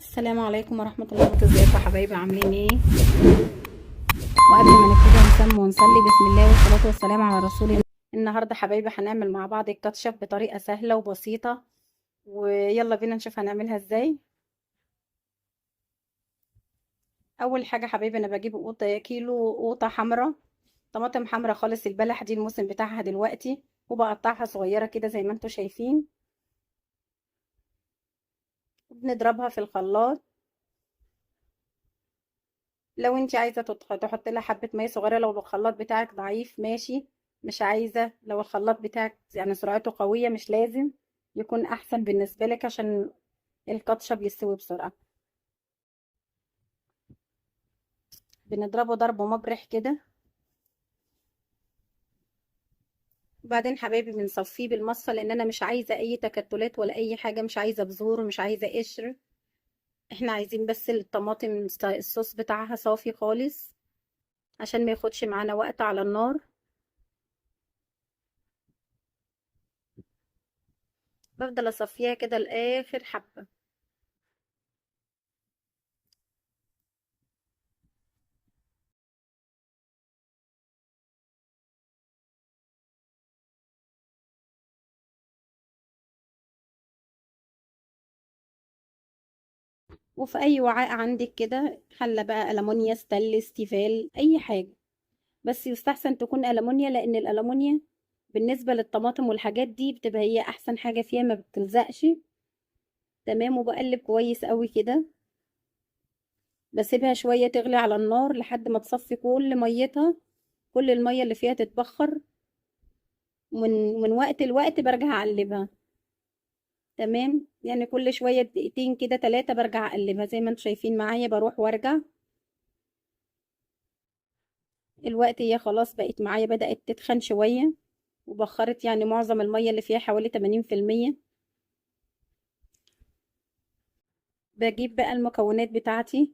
السلام عليكم ورحمة الله وبركاته. ازيكم يا حبايبي، عاملين ايه؟ وقبل ما نبتدي نسمي ونصلي بسم الله والصلاة والسلام على رسول الله. النهاردة حبايبي هنعمل مع بعض الكاتشب بطريقة سهلة وبسيطة، ويلا بينا نشوف هنعملها ازاي. اول حاجة حبايبي انا بجيب كيلو قوطة حمراء، طماطم حمراء خالص، البلح دي الموسم بتاعها دلوقتي، وبقطعها صغيرة كده زي ما انتوا شايفين. بنضربها في الخلاط. لو انت عايزه تحط لها حبه ميه صغيره، لو الخلاط بتاعك ضعيف ماشي، مش عايزه، لو الخلاط بتاعك يعني سرعته قويه مش لازم، يكون احسن بالنسبه لك عشان الكاتشب يستوي بسرعه. بنضربه ضرب مبرح كده. وبعدين حبايبي بنصفيه بالمصفى، لان انا مش عايزه اي تكتلات ولا اي حاجه، مش عايزه بذور ومش عايزه قشر. احنا عايزين بس الطماطم الصوص بتاعها صافي خالص، عشان ما ياخدش معانا وقت على النار. بفضل اصفيها كده لاخر حبه. وفي اي وعاء عندك كده، حله بقى المونيا، ستانلس، تيفال، اي حاجه، بس يستحسن تكون المونيا، لان الالمونيا بالنسبه للطماطم والحاجات دي بتبقى هي احسن حاجه فيها، ما بتلزقش. تمام. وبقلب كويس قوي كده، بسيبها شويه تغلي على النار لحد ما تصفي كل ميتها، كل الميه اللي فيها تتبخر. من وقت لوقت برجع اقلبها. تمام، يعني كل شويه دقيقتين كده 3 برجع اقلبها زي ما انتم شايفين معايا، بروح وارجع. الوقت هي خلاص بقت معايا، بدأت تتخن شوية، وبخرت يعني معظم المية اللي فيها حوالي 80%. بجيب بقى المكونات بتاعتي.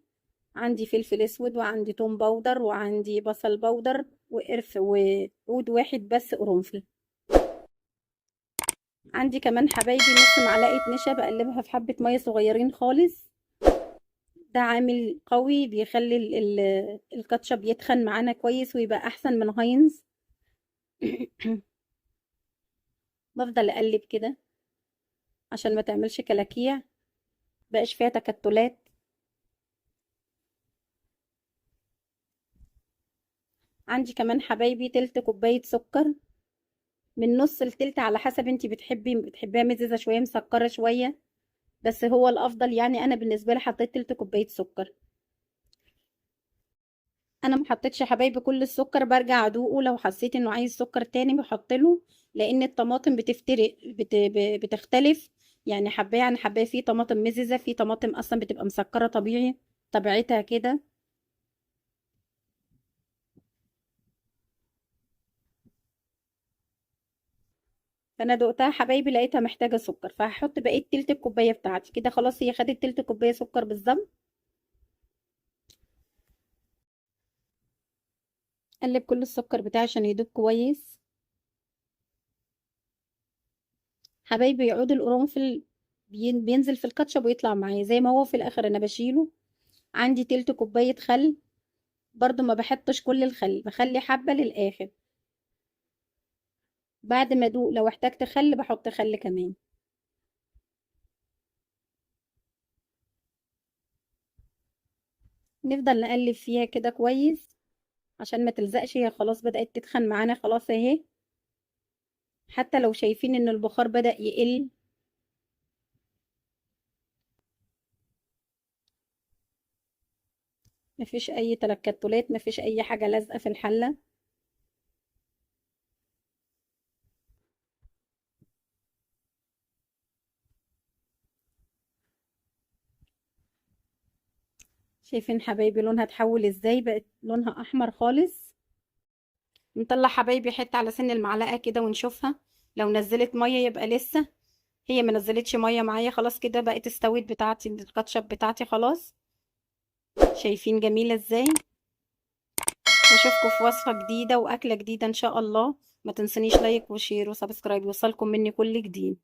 عندي فلفل اسود، وعندي توم باودر، وعندي بصل باودر، وقرف، وعود واحد بس قرنفل. عندي كمان حبايبي نص معلقة نشا، بقلبها في حبة مية صغيرين خالص. ده عامل قوي بيخلي الكاتشب يتخن معانا كويس ويبقى احسن من هاينز. بفضل اقلب كده عشان ما تعملش كلاكيع، بقاش فيها تكتلات. عندي كمان حبايبي تلت كوباية سكر، من نص لتلت على حسب انتي بتحبيها مززة شوية مسكرة شوية، بس هو الافضل يعني انا بالنسبة لي حطيت تلت كوباية سكر. انا ما حطيتش يا حبايبي كل السكر، برجع ادوقه، لو حسيت انه عايز سكر تاني بحط له، لان الطماطم بتفترق بتختلف. يعني حبايه عن حبايه، في طماطم مززة، في طماطم اصلا بتبقى مسكرة طبيعي طبيعتها كده. فانا دقتها حبايبي لقيتها محتاجه سكر، فهحط بقيه تلت الكوبايه بتاعتي كده، خلاص هي خدت تلت كوبايه سكر بالظبط. قلب كل السكر بتاعي عشان يدوب كويس. حبايبي عود القرنفل بينزل في الكاتشب ويطلع معايا زي ما هو، في الاخر انا بشيله. عندي تلت كوبايه خل، برضو ما بحطش كل الخل، بخلي حبه للاخر. بعد ما ادوق لو احتجت خل بحط خل كمان. نفضل نقلب فيها كده كويس عشان ما تلزقش، هي خلاص بدأت تتخن معانا خلاص اهي. حتى لو شايفين ان البخار بدأ يقل. مفيش اي تلكتلات، مفيش اي حاجة لازقة في الحلة. شايفين حبايبي لونها اتحول ازاي، بقت لونها احمر خالص. نطلع حبايبي حتة على سن المعلقة كده ونشوفها، لو نزلت مية يبقى لسه. هي ما نزلتش مية معايا، خلاص كده بقت استوت بتاعتي الكاتشب بتاعتي خلاص. شايفين جميلة ازاي. واشوفكم في وصفة جديدة واكلة جديدة ان شاء الله. ما تنسونيش لايك وشير وسبسكرايب، يوصلكم مني كل جديد.